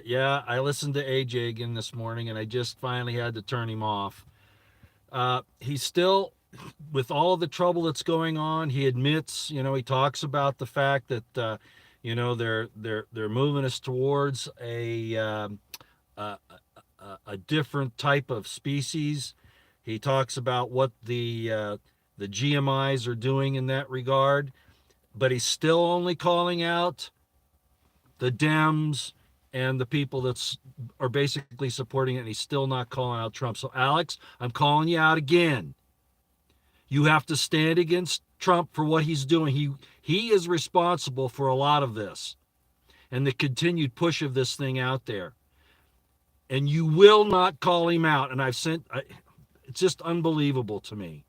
Yeah, I listened to AJ again this morning, and I just finally had to turn him off. He's still, with all of the trouble that's going on, he admits, he talks about the fact that, they're moving us towards a, a different type of species. He talks about what the GMIs are doing in that regard, but he's still only calling out the Dems and the people that are basically supporting it, and he's still not calling out Trump. So, Alex, I'm calling you out again. You have to stand against Trump for what he's doing. He is responsible for a lot of this and the continued push of this thing out there. And you will not call him out. And it's just unbelievable to me.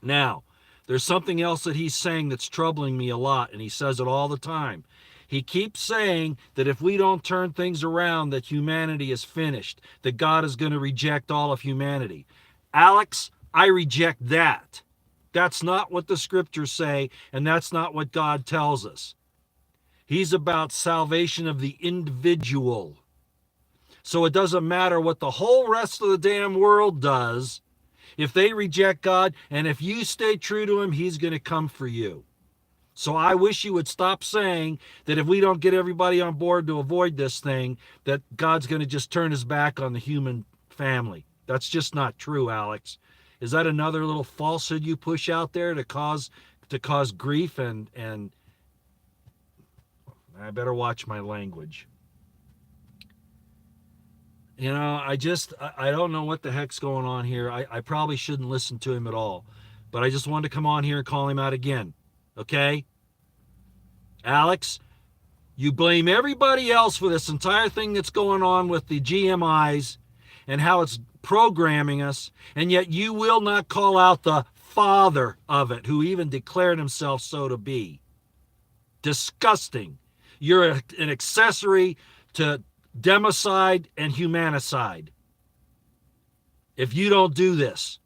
Now, there's something else that he's saying that's troubling me a lot, and he says it all the time. He keeps saying that if we don't turn things around, that humanity is finished, that God is going to reject all of humanity. Alex, I reject that. That's not what the scriptures say, and that's not what God tells us. He's about salvation of the individual. So it doesn't matter what the whole rest of the damn world does. If they reject God, and if you stay true to him, he's going to come for you. So I wish you would stop saying that if we don't get everybody on board to avoid this thing, that God's going to just turn his back on the human family. That's just not true, Alex. Is that another little falsehood you push out there to cause grief and I better watch my language. I don't know what the heck's going on here. I probably shouldn't listen to him at all. But I just wanted to come on here and call him out again. Okay? Alex, you blame everybody else for this entire thing that's going on with the GMIs and how it's programming us, and yet you will not call out the father of it, who even declared himself so to be. Disgusting. You're an accessory to democide and humanicide. If you don't do this,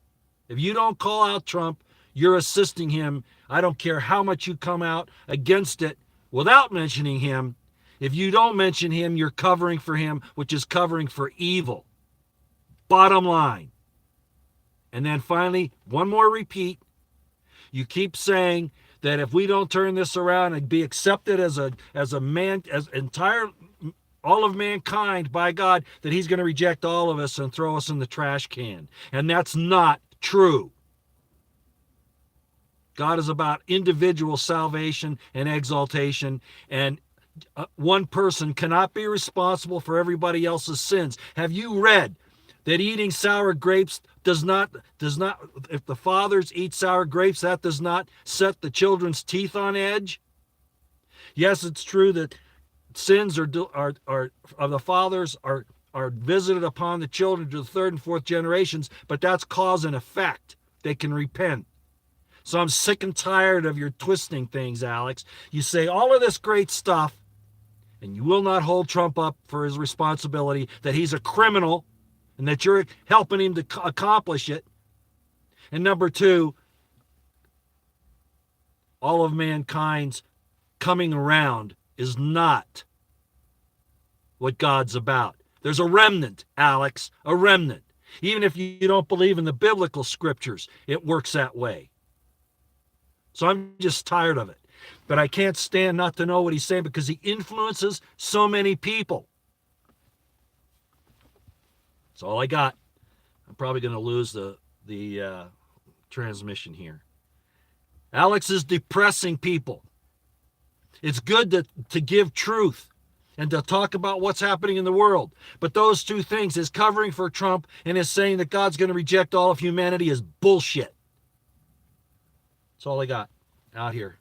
if you don't call out Trump, you're assisting him. I don't care how much you come out against it without mentioning him. If you don't mention him, you're covering for him, which is covering for evil. Bottom line. And then finally, one more repeat. You keep saying that if we don't turn this around and be accepted as all of mankind by God, that he's going to reject all of us and throw us in the trash can. And that's not true. God is about individual salvation and exaltation, and one person cannot be responsible for everybody else's sins. Have you read that eating sour grapes does not, if the fathers eat sour grapes, that does not set the children's teeth on edge? Yes, it's true that sins are of the fathers are visited upon the children to the third and fourth generations, but that's cause and effect. They can repent. So I'm sick and tired of your twisting things, Alex. You say all of this great stuff, and you will not hold Trump up for his responsibility, that he's a criminal, and that you're helping him to accomplish it. And number two, all of mankind's coming around is not what God's about. There's a remnant, Alex, a remnant. Even if you don't believe in the biblical scriptures, it works that way. So I'm just tired of it. But I can't stand not to know what he's saying because he influences so many people. That's all I got. I'm probably going to lose the transmission here. Alex is depressing people. It's good to give truth and to talk about what's happening in the world. But those two things, his covering for Trump and his saying that God's going to reject all of humanity, is bullshit. That's all I got out here.